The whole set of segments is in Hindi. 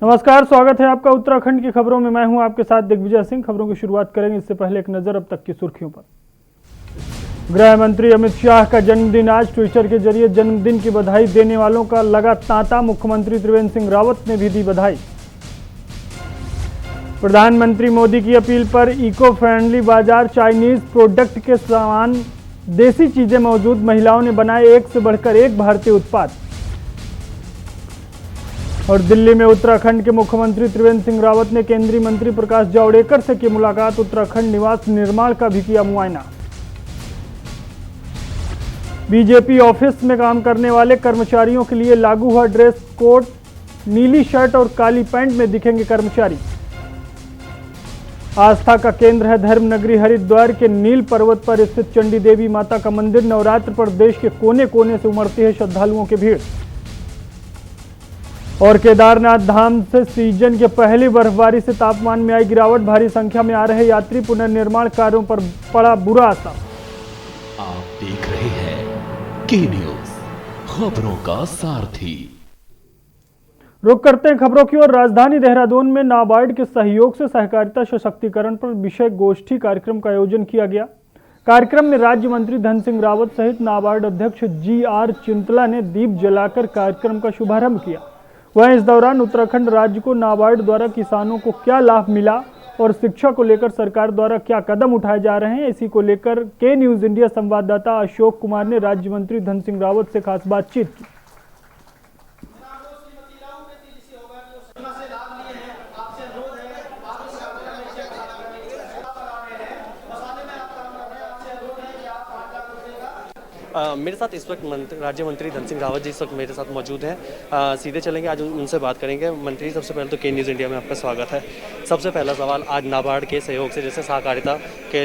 नमस्कार, स्वागत है आपका उत्तराखंड की खबरों में। मैं हूं आपके साथ दिग्विजय सिंह। खबरों की शुरुआत करेंगे इससे पहले एक नजर अब तक की सुर्खियों पर। गृह मंत्री अमित शाह का जन्मदिन आज। ट्विटर के जरिए जन्मदिन की बधाई देने वालों का लगा तांता। मुख्यमंत्री त्रिवेंद्र सिंह रावत ने भी दी बधाई। प्रधानमंत्री मोदी की अपील पर इको फ्रेंडली बाजार, चाइनीज प्रोडक्ट के सामान, देसी चीजें मौजूद। महिलाओं ने बनाए एक से बढ़कर एक भारतीय उत्पाद। और दिल्ली में उत्तराखंड के मुख्यमंत्री त्रिवेंद्र सिंह रावत ने केंद्रीय मंत्री प्रकाश जावड़ेकर से की मुलाकात। उत्तराखंड निवास निर्माण का भी किया मुआयना। बीजेपी ऑफिस में काम करने वाले कर्मचारियों के लिए लागू हुआ ड्रेस कोड। नीली शर्ट और काली पैंट में दिखेंगे कर्मचारी। आस्था का केंद्र है धर्म नगरी हरिद्वार के नील पर्वत पर स्थित चंडी देवी माता का मंदिर। नवरात्र पर देश के कोने कोने से उमड़ती है श्रद्धालुओं की भीड़। और केदारनाथ धाम से सीजन के पहली बर्फबारी से तापमान में आई गिरावट। भारी संख्या में आ रहे यात्री। पुनर्निर्माण कार्यों पर पड़ा बुरा असर। आप देख रहे हैं के न्यूज, खबरों का सारथी। रुक करते हैं खबरों की ओर। राजधानी देहरादून में नाबार्ड के सहयोग से सहकारिता सशक्तिकरण पर विषय गोष्ठी कार्यक्रम का आयोजन किया गया। कार्यक्रम में राज्य मंत्री धन सिंह रावत सहित नाबार्ड अध्यक्ष GR चिंतला ने दीप जलाकर कार्यक्रम का शुभारंभ किया। वहीं इस दौरान उत्तराखंड राज्य को नाबार्ड द्वारा किसानों को क्या लाभ मिला और शिक्षा को लेकर सरकार द्वारा क्या कदम उठाए जा रहे हैं, इसी को लेकर के न्यूज इंडिया संवाददाता अशोक कुमार ने राज्य मंत्री धन सिंह रावत से खास बातचीत की। मेरे साथ इस वक्त राज्य मंत्री धन सिंह रावत जी इस वक्त मेरे साथ मौजूद हैं। सीधे चलेंगे, आज उनसे बात करेंगे। मंत्री, सबसे पहले तो के न्यूज़ इंडिया में आपका स्वागत है। सबसे पहला सवाल, आज नाबार्ड के सहयोग से जैसे सहकारिता के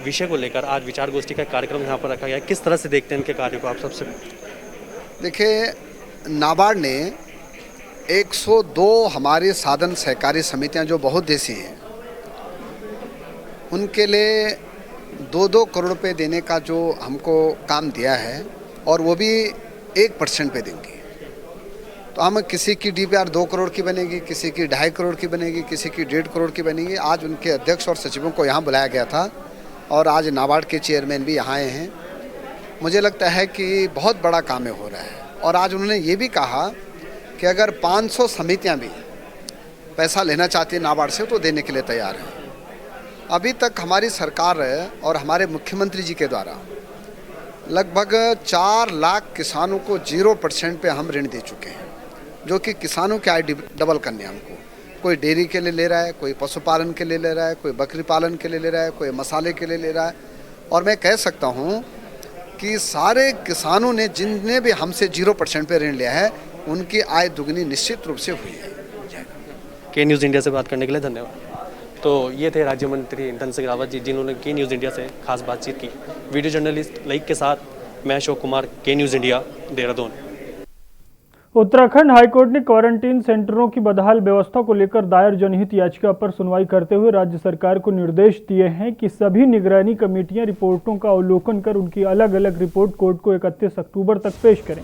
विषय को लेकर आज विचार गोष्ठी का कार्यक्रम यहाँ पर रखा गया है, किस तरह से देखते हैं इनके कार्यों को आप? सबसे देखिए, नाबार्ड ने 102 हमारी साधन सहकारी समितियाँ जो बहुत देसी हैं, उनके लिए 2-2 करोड़ रुपए देने का जो हमको काम दिया है, और वो भी 1% पे देंगे। तो हम किसी की DPR 2 करोड़ की बनेगी, किसी की 2.5 करोड़ की बनेगी, किसी की 1.5 करोड़ की बनेगी। आज उनके अध्यक्ष और सचिवों को यहाँ बुलाया गया था और आज नाबार्ड के चेयरमैन भी यहाँ आए हैं। मुझे लगता है कि बहुत बड़ा काम हो रहा है। और आज उन्होंने ये भी कहा कि अगर 500 समितियाँ भी पैसा लेना चाहती हैं नाबार्ड से तो देने के लिए तैयार हैं। अभी तक हमारी सरकार और हमारे मुख्यमंत्री जी के द्वारा लगभग 4 लाख किसानों को 0% पे हम ऋण दे चुके हैं, जो कि किसानों की आय डबल करने हमको। कोई डेयरी के लिए ले रहा है, कोई पशुपालन के लिए ले रहा है, कोई बकरी पालन के लिए ले रहा है, कोई मसाले के लिए ले रहा है। और मैं कह सकता हूँ कि सारे किसानों ने जिनने भी हमसे 0% पे ऋण लिया है, उनकी आय दुगनी निश्चित रूप से हुई है। के न्यूज़ इंडिया से बात करने के लिए धन्यवाद। तो ये थे राज्य मंत्री धन सिंह रावत जी, जिन्होंने के न्यूज़ इंडिया से खास बातचीत की। वीडियो जर्नलिस्ट लाइक के साथ मैं अशोक कुमार, के news India, Dehradun. Uttarakhand high court ने क्वारंटीन सेंटरों की बदहाल व्यवस्था को लेकर दायर जनहित याचिका पर सुनवाई करते हुए राज्य सरकार को निर्देश दिए हैं कि सभी निगरानी कमेटियां रिपोर्टों का अवलोकन कर उनकी अलग अलग रिपोर्ट कोर्ट को 31 अक्टूबर तक पेश करें।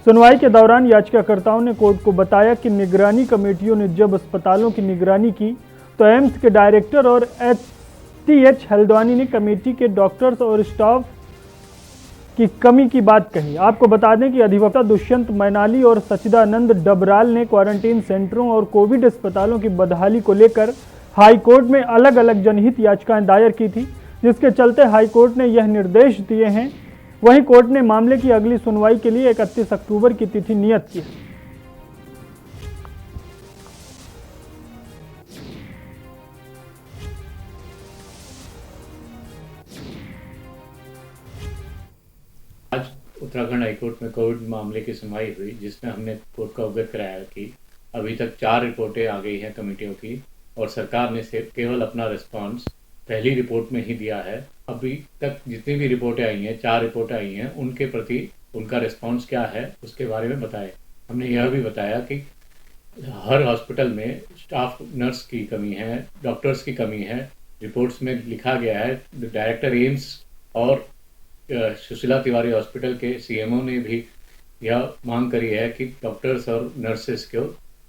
सुनवाई के दौरान याचिकाकर्ताओं ने कोर्ट को बताया कि निगरानी कमेटियों ने जब अस्पतालों की निगरानी की तो एम्स के डायरेक्टर और HTH हल्द्वानी ने कमेटी के डॉक्टर्स और स्टाफ की कमी की बात कही। आपको बता दें कि अधिवक्ता दुष्यंत मैनाली और सच्चिदानंद डबराल ने क्वारंटीन सेंटरों और कोविड अस्पतालों की बदहाली को लेकर हाईकोर्ट में अलग अलग जनहित याचिकाएं दायर की थी, जिसके चलते हाईकोर्ट ने यह निर्देश दिए हैं। वहीं कोर्ट ने मामले की अगली सुनवाई के लिए 31 अक्टूबर की तिथि नियत की है। आज उत्तराखंड हाईकोर्ट में कोविड मामले की सुनवाई हुई, जिसमें हमने कोर्ट को अवगत कराया कि अभी तक 4 रिपोर्टें आ गई हैं कमेटियों की, और सरकार ने सिर्फ केवल अपना रिस्पांस पहली रिपोर्ट में ही दिया है। अभी तक जितनी भी रिपोर्टें आई हैं, 4 रिपोर्टें आई हैं, उनके प्रति उनका रिस्पांस क्या है उसके बारे में बताया। हमने यह भी बताया कि हर हॉस्पिटल में स्टाफ नर्स की कमी है, डॉक्टर्स की कमी है। रिपोर्ट्स में लिखा गया है, डायरेक्टर एम्स और सुशीला तिवारी हॉस्पिटल के CMO ने भी यह मांग करी है कि डॉक्टर्स और नर्सेस को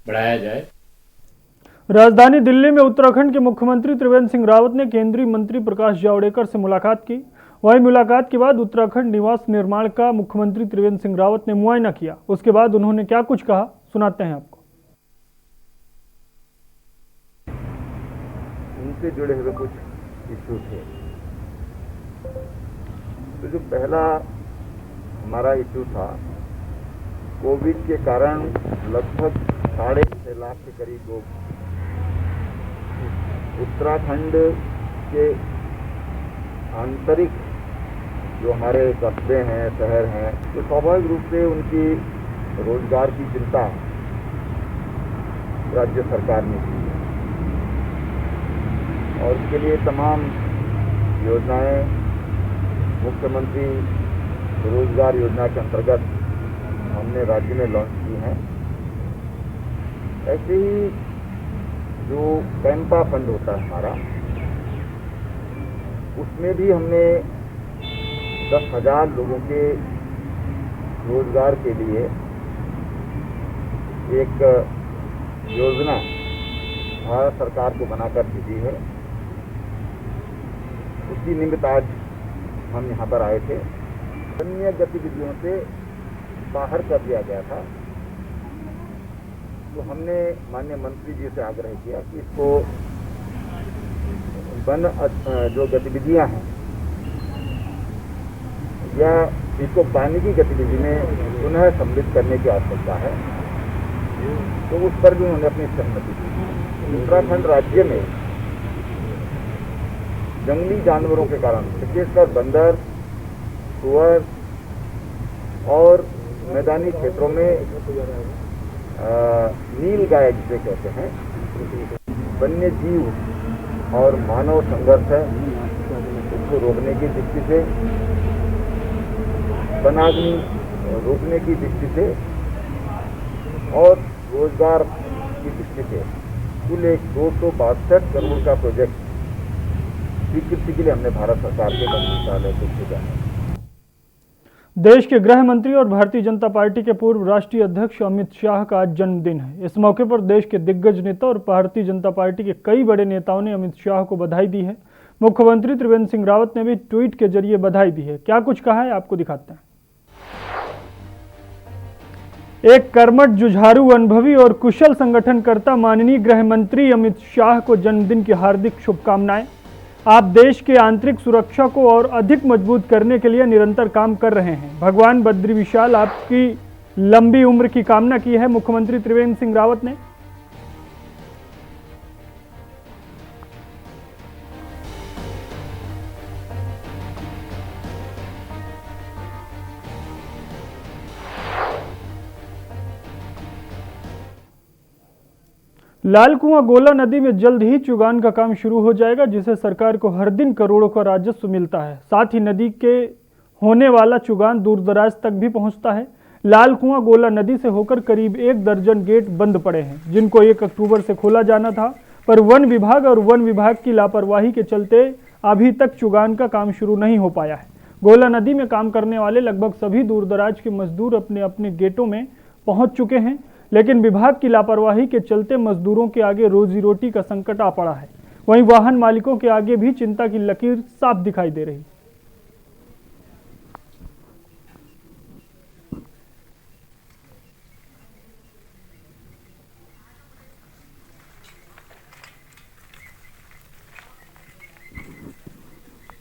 बढ़ाया जाए। राजधानी दिल्ली में उत्तराखंड के मुख्यमंत्री त्रिवेंद्र सिंह रावत ने केंद्रीय मंत्री प्रकाश जावड़ेकर से मुलाकात की। वहीं मुलाकात के बाद उत्तराखंड निवास निर्माण का मुख्यमंत्री त्रिवेंद्र सिंह रावत ने मुआयना किया। उसके बाद उन्होंने क्या कुछ कहा, सुनाते हैं आपको। उनसे जुड़े हुए कुछ इशू थे। तो जो पहला हमारा इशू था, कोविड के कारण लगभग 6.5 लाख के करीब लोग उत्तराखंड के आंतरिक जो हमारे कस्बे हैं, शहर हैं, तो स्वाभाविक रूप से उनकी रोजगार की चिंता राज्य सरकार ने की है और इसके लिए तमाम योजनाएं मुख्यमंत्री रोजगार योजना के अंतर्गत हमने राज्य में लॉन्च की हैं। ऐसे ही जो कैंपा फंड होता है हमारा, उसमें भी हमने 10,000 लोगों के रोजगार के लिए एक योजना भारत सरकार को बनाकर दी है। उसी निमित्त आज हम यहाँ पर आए थे। अन्य गतिविधियों से बाहर कर दिया गया था, तो हमने माननीय मंत्री जी से आग्रह किया कि इसको जो गतिविधियां हैं या इसको वानिकी गतिविधि में पुनः सम्मिलित करने की आवश्यकता है, तो उस पर भी उन्होंने अपनी सहमति दी। उत्तराखंड राज्य में जंगली जानवरों के कारण, विशेषकर बंदर, सुअर और मैदानी क्षेत्रों में नील गाय जिसे कहते हैं, वन्य जीव और मानव संघर्ष है, उसको रोकने की दृष्टि से, वनाग्नि रोकने की दृष्टि से और रोजगार की दृष्टि से कुल एक 262 करोड़ का प्रोजेक्ट स्वीकृति के लिए हमने भारत सरकार के वन मंत्रालय को भेजा है। देश के गृह मंत्री और भारतीय जनता पार्टी के पूर्व राष्ट्रीय अध्यक्ष अमित शाह का आज जन्मदिन है। इस मौके पर देश के दिग्गज नेता और भारतीय जनता पार्टी के कई बड़े नेताओं ने अमित शाह को बधाई दी है। मुख्यमंत्री त्रिवेंद्र सिंह रावत ने भी ट्वीट के जरिए बधाई दी है। क्या कुछ कहा है, आपको दिखाते हैं। एक कर्मठ, जुझारू, अनुभवी और कुशल संगठनकर्ता माननीय गृह मंत्री अमित शाह को जन्मदिन की हार्दिक शुभकामनाएं। आप देश के आंतरिक सुरक्षा को और अधिक मजबूत करने के लिए निरंतर काम कर रहे हैं। भगवान बद्री विशाल आपकी लंबी उम्र की कामना की है मुख्यमंत्री त्रिवेंद्र सिंह रावत ने। लाल कुआं गोला नदी में जल्द ही चुगान का काम शुरू हो जाएगा, जिसे सरकार को हर दिन करोड़ों का राजस्व मिलता है। साथ ही नदी के होने वाला चुगान दूर दराज तक भी पहुंचता है। लाल कुआं गोला नदी से होकर करीब 1 दर्जन गेट बंद पड़े हैं, जिनको 1 अक्टूबर से खोला जाना था, पर वन विभाग की लापरवाही के चलते अभी तक चुगान का काम शुरू नहीं हो पाया है। गोला नदी में काम करने वाले लगभग सभी दूर दराज के मजदूर अपने अपने गेटों में पहुंच चुके हैं, लेकिन विभाग की लापरवाही के चलते मजदूरों के आगे रोजी रोटी का संकट आ पड़ा है। वहीं वाहन मालिकों के आगे भी चिंता की लकीर साफ दिखाई दे रही।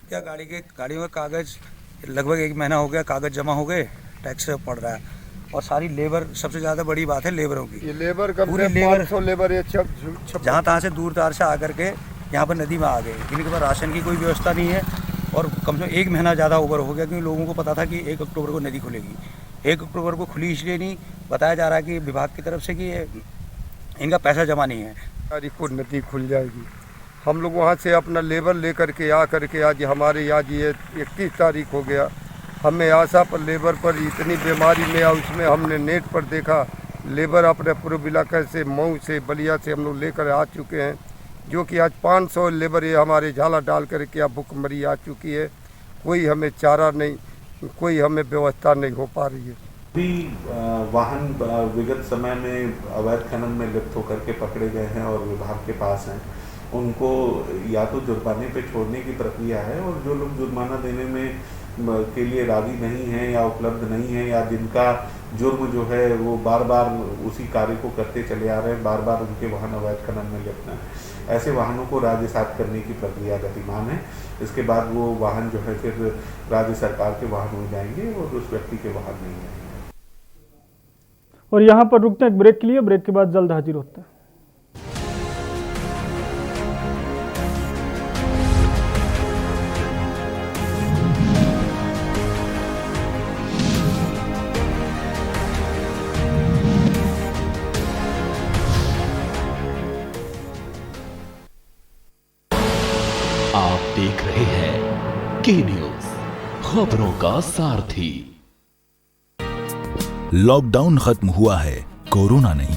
क्या गाड़ियों का कागज लगभग 1 महीना हो गया, कागज जमा हो गए, टैक्स पड़ रहा है और सारी लेबर, सबसे ज़्यादा बड़ी बात है लेबरों की। ये लेबर कम पूरी से 500 लेबर ये जहाँ तहाँ से दूर तार से आकर के यहाँ पर नदी में आ गए। इनके पास राशन की कोई व्यवस्था नहीं है और कम से कम 1 महीना ज़्यादा ओवर हो गया, क्योंकि लोगों को पता था कि 1 अक्टूबर को नदी खुलेगी। 1 अक्टूबर को खुली इसलिए नहीं, बताया जा रहा है कि विभाग की तरफ से कि इनका पैसा जमा नहीं है। तारीख को नदी खुल जाएगी। हम लोग वहाँ से अपना लेबर लेकर के आ करके आज हमारे आज ये 31 तारीख हो गया। हमें आशा पर लेबर पर इतनी बीमारी में उसमें हमने नेट पर देखा, लेबर अपने पूर्व इलाके से, मऊ से, बलिया से हम लोग लेकर आ चुके हैं, जो कि आज 500 लेबर ये हमारे झाला डाल करके अब भुखमरी आ चुकी है। कोई हमें चारा नहीं, कोई हमें व्यवस्था नहीं हो पा रही है। भी वाहन विगत समय में अवैध खनन में लिप्त होकर के पकड़े गए हैं और विभाग के पास हैं, उनको या तो जुर्माने पे छोड़ने की प्रक्रिया है, और जो लोग जुर्माना देने में के लिए राजी नहीं हैं या उपलब्ध नहीं हैं, या जिनका जुर्म जो है वो बार बार उसी कार्य को करते चले आ रहे हैं, बार बार उनके वाहन अवैध खनन में लिप्त हैं, ऐसे वाहनों को राजसात करने की प्रक्रिया गतिमान है। इसके बाद वो वाहन जो है फिर राज्य सरकार के वाहन हो जाएंगे और उस व्यक्ति के वाहन नहीं आएंगे। और यहाँ पर रुकते हैं एक ब्रेक के लिए, ब्रेक के बाद जल्द हाजिर होते हैं। आप देख रहे हैं के न्यूज, खबरों का सारथी। लॉकडाउन खत्म हुआ है, कोरोना नहीं।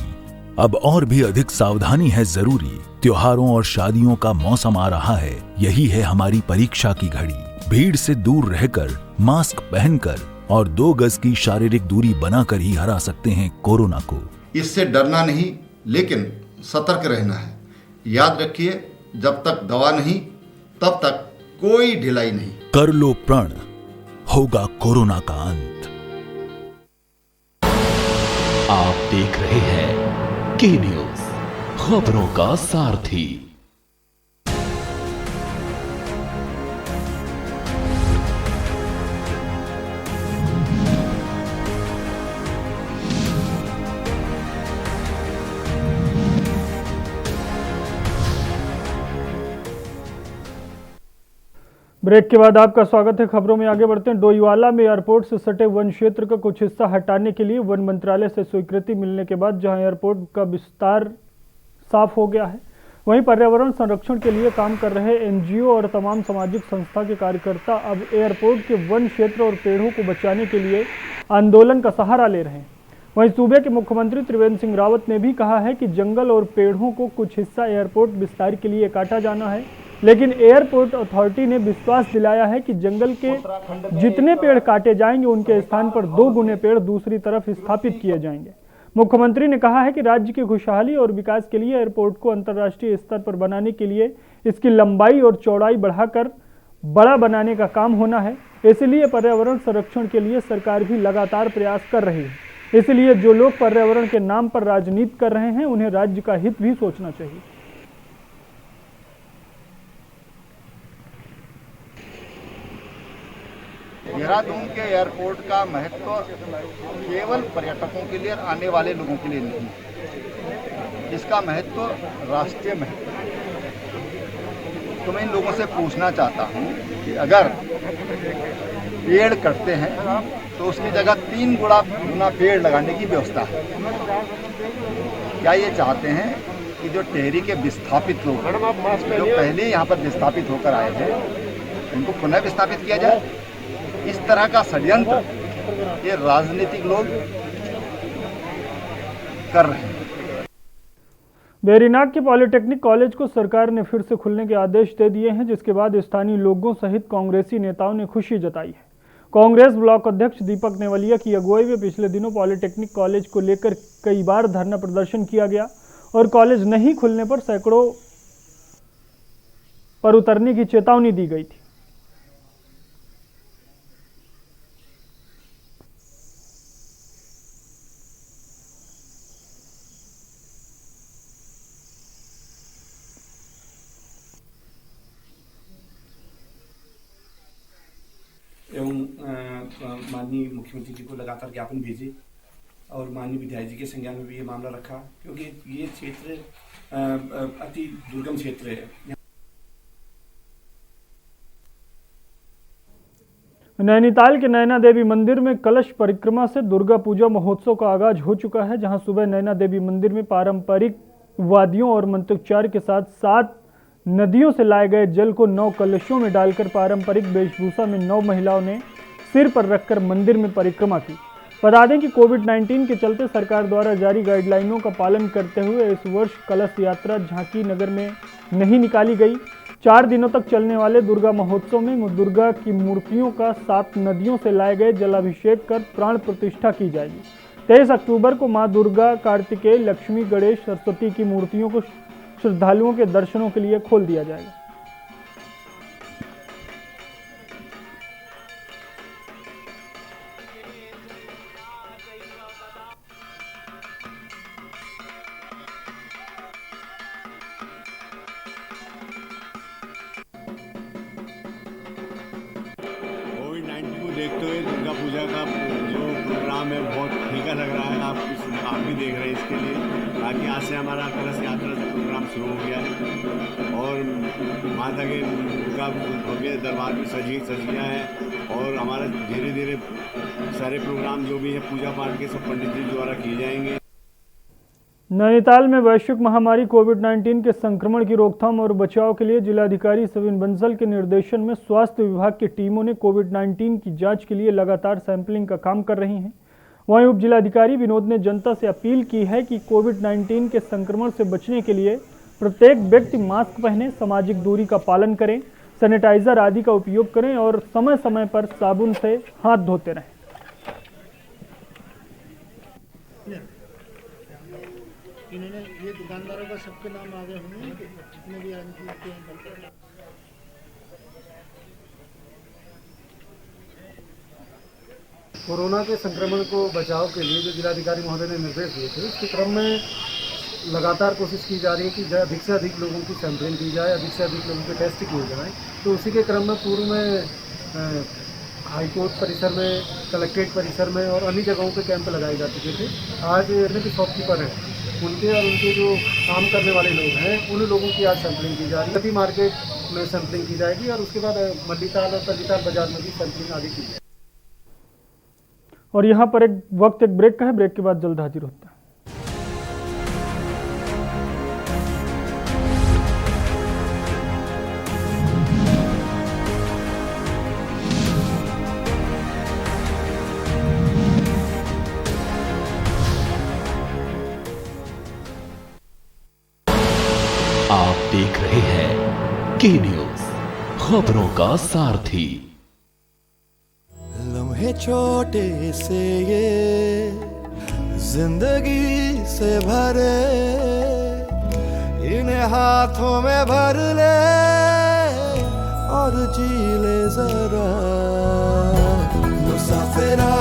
अब और भी अधिक सावधानी है जरूरी। त्योहारों और शादियों का मौसम आ रहा है, यही है हमारी परीक्षा की घड़ी। भीड़ से दूर रहकर, मास्क पहनकर और 2 गज की शारीरिक दूरी बनाकर ही हरा सकते हैं कोरोना को। इससे डरना नहीं, लेकिन सतर्क रहना है। याद रखिए, जब तक दवा नहीं तब तक कोई ढिलाई नहीं। कर लो प्रण, होगा कोरोना का अंत। आप देख रहे हैं के न्यूज, खबरों का सारथी। ब्रेक के बाद आपका स्वागत है। खबरों में आगे बढ़ते हैं। डोईवाला में एयरपोर्ट से सटे वन क्षेत्र का कुछ हिस्सा हटाने के लिए वन मंत्रालय से स्वीकृति मिलने के बाद जहां एयरपोर्ट का विस्तार साफ हो गया है, वहीं पर्यावरण संरक्षण के लिए काम कर रहे एनजीओ और तमाम सामाजिक संस्था के कार्यकर्ता अब एयरपोर्ट के वन क्षेत्र और पेड़ों को बचाने के लिए आंदोलन का सहारा ले रहे हैं। वहीं सूबे के मुख्यमंत्री त्रिवेंद्र सिंह रावत ने भी कहा है कि जंगल और पेड़ों को कुछ हिस्सा एयरपोर्ट विस्तार के लिए काटा जाना है, लेकिन एयरपोर्ट अथॉरिटी ने विश्वास दिलाया है कि जंगल के जितने पेड़ काटे जाएंगे उनके स्थान पर 2 गुने पेड़ दूसरी तरफ स्थापित किए जाएंगे। मुख्यमंत्री ने कहा है कि राज्य की खुशहाली और विकास के लिए एयरपोर्ट को अंतर्राष्ट्रीय स्तर पर बनाने के लिए इसकी लंबाई और चौड़ाई बढ़ाकर बड़ा बनाने का काम होना है। इसलिए पर्यावरण संरक्षण के लिए सरकार भी लगातार प्रयास कर रही है। इसलिए जो लोग पर्यावरण के नाम पर राजनीति कर रहे हैं, उन्हें राज्य का हित भी सोचना चाहिए। देहरादून के एयरपोर्ट का महत्व केवल पर्यटकों के लिए और आने वाले लोगों के लिए नहीं, इसका महत्व राष्ट्रीय महत्व है। तो मैं इन लोगों से पूछना चाहता हूं कि अगर पेड़ कटते हैं तो उसकी जगह 3 गुना पेड़ लगाने की व्यवस्था है। क्या ये चाहते हैं कि जो टेहरी के विस्थापित लोग जो पहले यहाँ पर विस्थापित होकर आए हैं, उनको पुनः विस्थापित किया जाए? इस तरह का षड्यंत्र ये राजनीतिक लोग कर रहे हैं। बेरीनाग के पॉलिटेक्निक कॉलेज को सरकार ने फिर से खुलने के आदेश दे दिए हैं, जिसके बाद स्थानीय लोगों सहित कांग्रेसी नेताओं ने खुशी जताई है। कांग्रेस ब्लॉक अध्यक्ष दीपक नेवलिया की अगुवाई में पिछले दिनों पॉलिटेक्निक कॉलेज को लेकर कई बार धरना प्रदर्शन किया गया और कॉलेज नहीं खुलने पर सैकड़ों पर उतरने की चेतावनी दी गई थी। एवं माननीय मुख्यमंत्री जी को लगातार ज्ञापन भेजे और माननीय विधायक जी के संज्ञान में भी ये मामला रखा, क्योंकि ये क्षेत्र अति दुर्गम क्षेत्र है। नैनीताल के नैना देवी मंदिर में कलश परिक्रमा से दुर्गा पूजा महोत्सव का आगाज हो चुका है, जहां सुबह नैना देवी मंदिर में पारंपरिक वाद्यों और मंत्रोच्चार के साथ 7 नदियों से लाए गए जल को 9 कलशों में डालकर पारंपरिक वेशभूषा में 9 महिलाओं ने सिर पर रखकर मंदिर में परिक्रमा की। बता दें कि कोविड-19 के चलते सरकार द्वारा जारी गाइडलाइनों का पालन करते हुए इस वर्ष कलश यात्रा झांकी नगर में नहीं निकाली गई। 4 दिनों तक चलने वाले दुर्गा महोत्सव में दुर्गा की मूर्तियों का 7 नदियों से लाए गए जलाभिषेक कर प्राण प्रतिष्ठा की जाएगी। 23 अक्टूबर को मां दुर्गा, कार्तिकेय, लक्ष्मी, गणेश, सरस्वती की मूर्तियों को श्रद्धालुओं के दर्शनों के लिए खोल दिया जाएगा। कोविड-19 को देखते हुए दुर्गा पूजा का जो प्रोग्राम है बहुत फीका लग रहा है। आप भी देख रहे हैं इसके लिए। बाकी आज से हमारा कलश यात्रा का प्रोग्राम शुरू हो गया है और माता के दुर्गा भव्य दरबार भी सजिया है और हमारा धीरे धीरे सारे प्रोग्राम जो भी है पूजा पाठ के सब पंडित जी द्वारा किए जाएंगे। नैनीताल में वैश्विक महामारी कोविड-19 के संक्रमण की रोकथाम और बचाव के लिए जिलाधिकारी सविन बंसल के निर्देशन में स्वास्थ्य विभाग की टीमों ने कोविड-19 की जांच के लिए लगातार सैंपलिंग का काम कर रही हैं। वहीं उप जिलाधिकारी विनोद ने जनता से अपील की है कि कोविड-19 के संक्रमण से बचने के लिए प्रत्येक व्यक्ति मास्क पहने, सामाजिक दूरी का पालन करें, सैनिटाइजर आदि का उपयोग करें और समय समय पर साबुन से हाथ धोते रहें। इन्होंने ये दुकानदारों का सबके नाम आगे होंगे जितने भी आदमी। कोरोना के संक्रमण को बचाव के लिए जो जिलाधिकारी महोदय ने निर्देश दिए थे उसके क्रम में लगातार कोशिश की जा रही है कि अधिक से अधिक लोगों की सैंपलिंग की जाए, अधिक से अधिक लोगों के टेस्ट किए जाएँ। तो उसी के क्रम में पूर्व में हाईकोर्ट परिसर में, कलेक्ट्रेट परिसर में और अन्य जगहों पे कैंप लगाए जा चुके थे। आज जो शॉपकीपर हैं उनके और उनके जो काम करने वाले लोग हैं उन लोगों की आज सैंपलिंग की जा रही है। सभी मार्केट में सैंपलिंग की जाएगी और उसके बाद मल्लीताल और तल्लीताल बाजार में भी सैंपलिंग आगे की जाएगी। और यहाँ पर एक ब्रेक का है। ब्रेक के बाद जल्द हाजिर होता है। आप देख रहे हैं के न्यूज, खबरों का सारथी। लम्हे छोटे से ये जिंदगी से भरे, इन्हें हाथों में भर ले और जी ले जरा। मुसाफिरा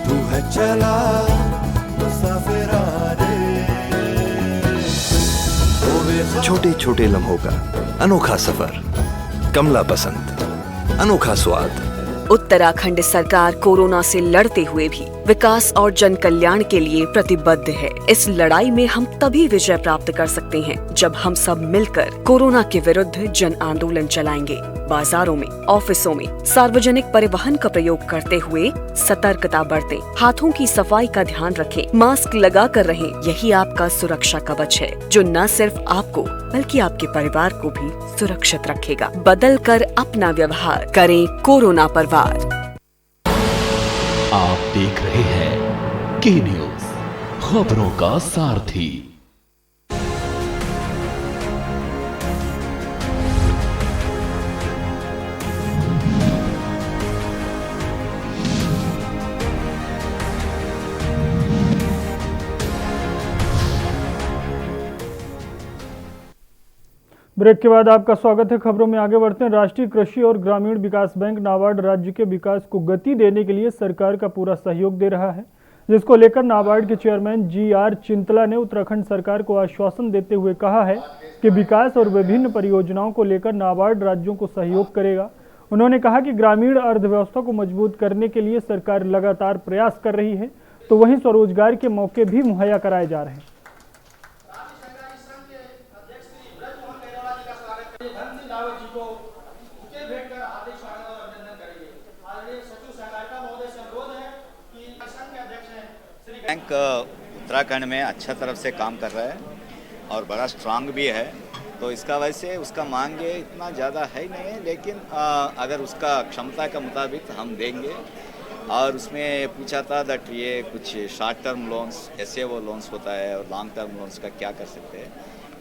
तू है चला, मुसाफिरा रे। छोटे छोटे लम्हों का अनोखा सफर, कमला पसंद, अनोखा स्वाद। उत्तराखंड सरकार कोरोना से लड़ते हुए भी विकास और जन कल्याण के लिए प्रतिबद्ध है। इस लड़ाई में हम तभी विजय प्राप्त कर सकते हैं जब हम सब मिलकर कोरोना के विरुद्ध जन आंदोलन चलाएंगे। बाजारों में, ऑफिसों में सार्वजनिक परिवहन का प्रयोग करते हुए सतर्कता बरतें, हाथों की सफाई का ध्यान रखें, मास्क लगा कर रहें। यही आपका सुरक्षा कवच है जो न सिर्फ आपको बल्कि आपके परिवार को भी सुरक्षित रखेगा। बदल कर अपना व्यवहार करें कोरोना पर वार। आप देख रहे हैं के न्यूज, खबरों का सारथी। ब्रेक के बाद आपका स्वागत है। खबरों में आगे बढ़ते हैं। राष्ट्रीय कृषि और ग्रामीण विकास बैंक नाबार्ड राज्य के विकास को गति देने के लिए सरकार का पूरा सहयोग दे रहा है, जिसको लेकर नाबार्ड के चेयरमैन GR चिंतला ने उत्तराखंड सरकार को आश्वासन देते हुए कहा है कि विकास और विभिन्न परियोजनाओं को लेकर नाबार्ड राज्यों को सहयोग करेगा। उन्होंने कहा कि ग्रामीण अर्थव्यवस्था को मजबूत करने के लिए सरकार लगातार प्रयास कर रही है, तो वहीं स्वरोजगार के मौके भी मुहैया कराए जा रहे हैं। बैंक उत्तराखंड में अच्छा तरफ से काम कर रहा है और बड़ा स्ट्रांग भी है, तो इसका वजह से उसका मांग इतना ज़्यादा है नहीं है, लेकिन अगर उसका क्षमता के मुताबिक हम देंगे और उसमें पूछा था दैट ये कुछ शॉर्ट टर्म लोन्स ऐसे वो लोन्स होता है और लॉन्ग टर्म लोन्स का क्या कर सकते हैं।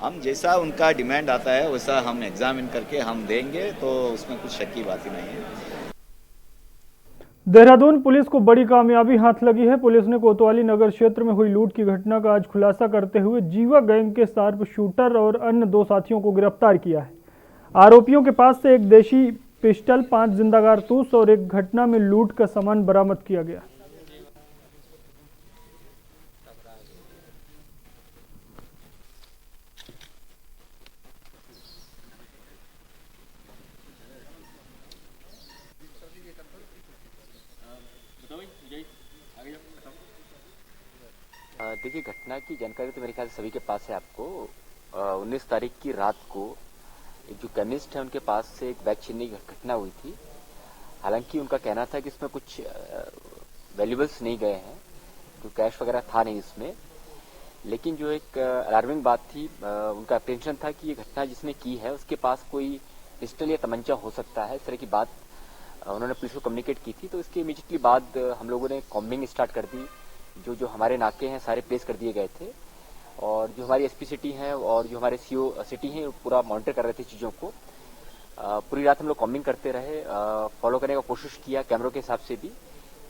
हम जैसा उनका डिमांड आता है वैसा हम एग्जामिन करके हम देंगे, तो उसमें कुछ शक की बात ही नहीं है। देहरादून पुलिस को बड़ी कामयाबी हाथ लगी है। पुलिस ने कोतवाली नगर क्षेत्र में हुई लूट की घटना का आज खुलासा करते हुए जीवा गैंग के शार्प शूटर और अन्य 2 साथियों को गिरफ्तार किया है। आरोपियों के पास से एक देशी पिस्टल, 5 जिंदा कारतूस और एक घटना में लूट का सामान बरामद किया गया। देखिए, घटना की जानकारी तो मेरे ख्याल से सभी के पास है। आपको 19 तारीख की रात को एक जो केमिस्ट है उनके पास से एक बैग छीनने की घटना हुई थी। हालांकि उनका कहना था कि इसमें कुछ वैल्यूबल्स नहीं गए हैं, कोई कैश वगैरह था नहीं इसमें, लेकिन जो एक अलार्मिंग बात थी, उनका अप्रेंशन था कि ये घटना जिसने की है उसके पास कोई पिस्टल या तमंचा हो सकता है। इस तरह की बात उन्होंने पुलिस को कम्युनिकेट की थी। तो इसके इमीडिएटली बाद हम लोगों ने कॉम्बिंग स्टार्ट कर दी। जो हमारे नाके हैं सारे प्लेस कर दिए गए थे, और जो हमारी एसपी सिटी हैं और जो हमारे सीओ सिटी हैं पूरा मॉनिटर कर रहे थे चीज़ों को। पूरी रात हम लोग कॉम्बिंग करते रहे, फॉलो करने का कोशिश किया कैमरों के हिसाब से भी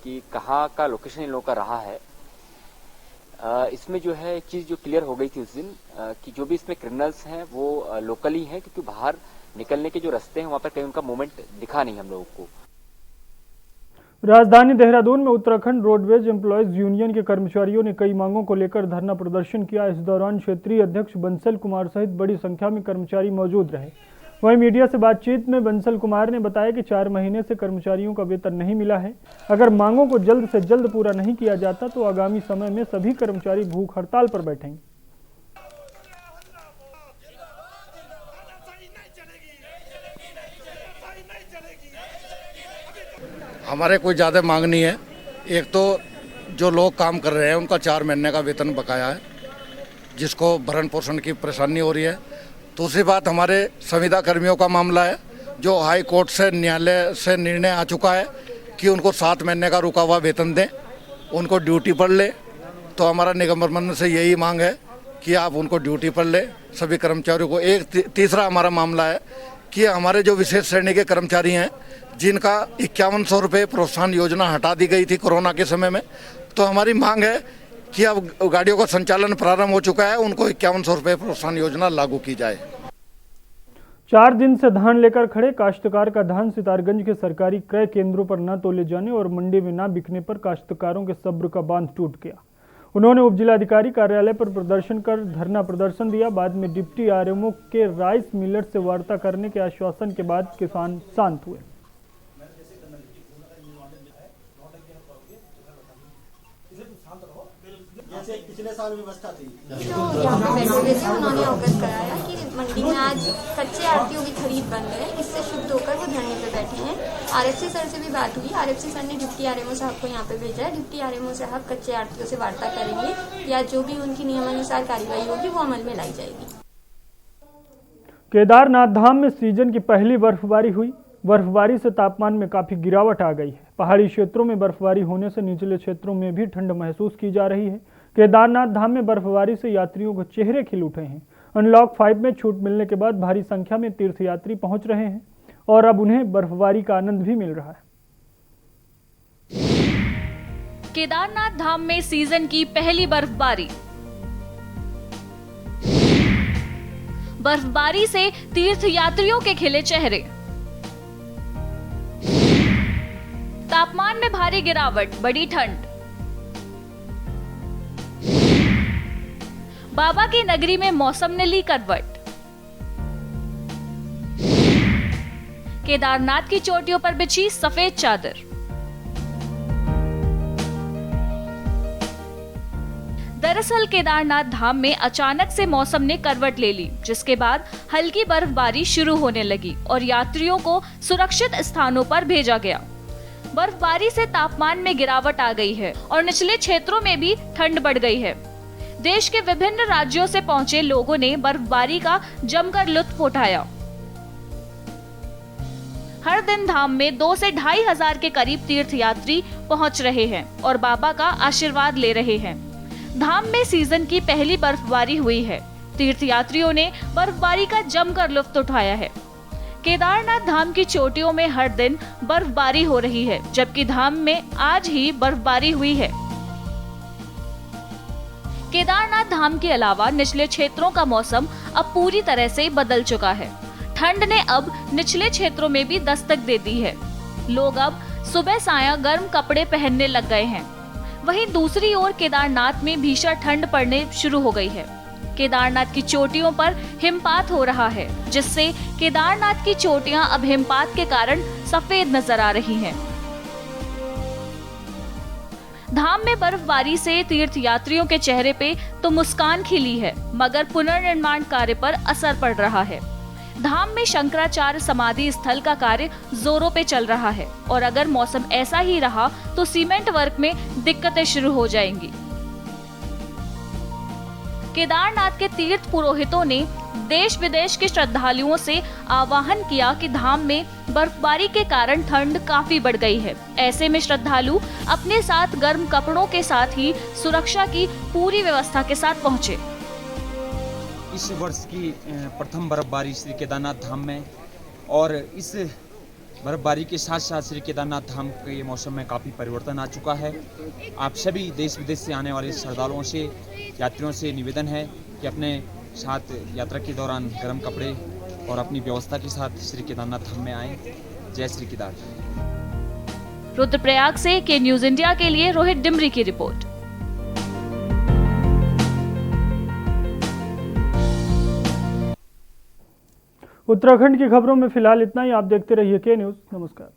कि कहाँ का लोकेशन इन लोगों का रहा है। इसमें जो है एक चीज़ जो क्लियर हो गई थी उस दिन कि जो भी इसमें क्रिमिनल्स हैं वो लोकल ही हैं, क्योंकि बाहर निकलने के जो रास्ते हैं वहाँ पर कहीं उनका मूवमेंट दिखा नहीं हम लोगों को। राजधानी देहरादून में उत्तराखंड रोडवेज एम्प्लॉयज यूनियन के कर्मचारियों ने कई मांगों को लेकर धरना प्रदर्शन किया। इस दौरान क्षेत्रीय अध्यक्ष बंसल कुमार सहित बड़ी संख्या में कर्मचारी मौजूद रहे। वहीं मीडिया से बातचीत में बंसल कुमार ने बताया कि 4 महीने से कर्मचारियों का वेतन नहीं मिला है। अगर मांगों को जल्द से जल्द पूरा नहीं किया जाता तो आगामी समय में सभी कर्मचारी भूख हड़ताल पर बैठेंगे। हमारे कोई ज़्यादा मांग नहीं है। एक तो जो लोग काम कर रहे हैं उनका 4 महीने का वेतन बकाया है, जिसको भरण पोषण की परेशानी हो रही है। दूसरी बात हमारे संविदा कर्मियों का मामला है, जो हाई कोर्ट से न्यायालय से निर्णय आ चुका है कि उनको 7 महीने का रुका हुआ वेतन दें, उनको ड्यूटी पर ले। तो हमारा निगम प्रबंधन से यही मांग है कि आप उनको ड्यूटी पर ले सभी कर्मचारियों को। एक तीसरा हमारा मामला है कि हमारे जो विशेष श्रेणी के कर्मचारी हैं जिनका 5100 रुपये प्रोत्साहन योजना हटा दी गई थी कोरोना के समय में, तो हमारी मांग है कि अब गाड़ियों का संचालन प्रारंभ हो चुका है, उनको 5100 रुपये प्रोत्साहन योजना लागू की जाए। 4 दिन से धान लेकर खड़े काश्तकार का धान सितारगंज के सरकारी क्रय केंद्रों पर न तोले जाने और मंडी में न बिकने पर काश्तकारों के सब्र का बांध टूट गया। उन्होंने उप जिलाधिकारी कार्यालय पर प्रदर्शन कर धरना प्रदर्शन दिया। बाद में डिप्टी आरएमओ के राइस मिलर से वार्ता करने के आश्वासन के बाद किसान शांत हुए। जैसे पिछले साल व्यवस्था थी जो यहाँ पे बैठे हुए थे उन्होंने अवगत कराया कि मंडी में आज कच्चे आड़तियों की खरीद बंद है। इससे शुद्ध होकर वो धरने पे बैठे हैं। आरएफसी सर से भी बात हुई। आरएफसी सर ने डिप्टी आरएमओ साहब को यहाँ पे भेजा है। डिप्टी आरएमओ साहब कच्चे आड़तियों से वार्ता करेंगे या जो भी उनकी नियमानुसार कार्रवाई होगी वो अमल में लाई जाएगी। केदारनाथ धाम में सीजन की पहली बर्फबारी हुई। बर्फबारी से तापमान में काफी गिरावट आ गई है। पहाड़ी क्षेत्रों में बर्फबारी होने से निचले क्षेत्रों में भी ठंड महसूस की जा रही है। केदारनाथ धाम में बर्फबारी से यात्रियों के चेहरे खिल उठे हैं। अनलॉक 5 में छूट मिलने के बाद भारी संख्या में तीर्थयात्री पहुंच रहे हैं और अब उन्हें बर्फबारी का आनंद भी मिल रहा है। केदारनाथ धाम में सीजन की पहली बर्फबारी। बर्फबारी से तीर्थयात्रियों के खिले चेहरे। तापमान में भारी गिरावट, बड़ी ठंड। बाबा की नगरी में मौसम ने ली करवट। केदारनाथ की चोटियों पर बिछी सफेद चादर। दरअसल केदारनाथ धाम में अचानक से मौसम ने करवट ले ली, जिसके बाद हल्की बर्फबारी शुरू होने लगी और यात्रियों को सुरक्षित स्थानों पर भेजा गया। बर्फबारी से तापमान में गिरावट आ गई है और निचले क्षेत्रों में भी ठंड बढ़ गई है। देश के विभिन्न राज्यों से पहुंचे लोगों ने बर्फबारी का जमकर लुत्फ उठाया। हर दिन धाम में 2 से 2,500 के करीब तीर्थयात्री पहुंच रहे हैं और बाबा का आशीर्वाद ले रहे हैं। धाम में सीजन की पहली बर्फबारी हुई है। तीर्थयात्रियों ने बर्फबारी का जमकर लुत्फ उठाया है। केदारनाथ धाम की चोटियों में हर दिन बर्फबारी हो रही है, जबकि धाम में आज ही बर्फबारी हुई है। केदारनाथ धाम के अलावा निचले क्षेत्रों का मौसम अब पूरी तरह से बदल चुका है। ठंड ने अब निचले क्षेत्रों में भी दस्तक दे दी है। लोग अब सुबह साया गर्म कपड़े पहनने लग गए हैं। वहीं दूसरी ओर केदारनाथ में भीषण ठंड पड़ने शुरू हो गई है। केदारनाथ की चोटियों पर हिमपात हो रहा है, जिससे केदारनाथ की चोटियां अब हिमपात के कारण सफेद नजर आ रही हैं। धाम में बर्फबारी से तीर्थयात्रियों के चेहरे पे तो मुस्कान खिली है, मगर पुनर्निर्माण कार्य पर असर पड़ रहा है। धाम में शंकराचार्य समाधि स्थल का कार्य जोरों पे चल रहा है और अगर मौसम ऐसा ही रहा तो सीमेंट वर्क में दिक्कतें शुरू हो जाएंगी। केदारनाथ के तीर्थ पुरोहितों ने देश विदेश के श्रद्धालुओं से आह्वान किया कि धाम में बर्फबारी के कारण ठंड काफी बढ़ गई है। ऐसे में श्रद्धालु अपने साथ गर्म कपड़ों के साथ ही सुरक्षा की पूरी व्यवस्था के साथ पहुंचे। इस वर्ष की प्रथम बर्फबारी श्री केदारनाथ धाम में और इस बर्फबारी के साथ साथ श्री केदारनाथ धाम के मौसम में काफ़ी परिवर्तन आ चुका है। आप सभी देश विदेश से आने वाले श्रद्धालुओं से, यात्रियों से निवेदन है कि अपने साथ यात्रा के दौरान गर्म कपड़े और अपनी व्यवस्था के साथ श्री केदारनाथ धाम में आएं। जय श्री केदार। रुद्रप्रयाग से के न्यूज़ इंडिया के लिए रोहित डिमरी की रिपोर्ट। उत्तराखंड की खबरों में फिलहाल इतना ही। आप देखते रहिए के न्यूज़। नमस्कार।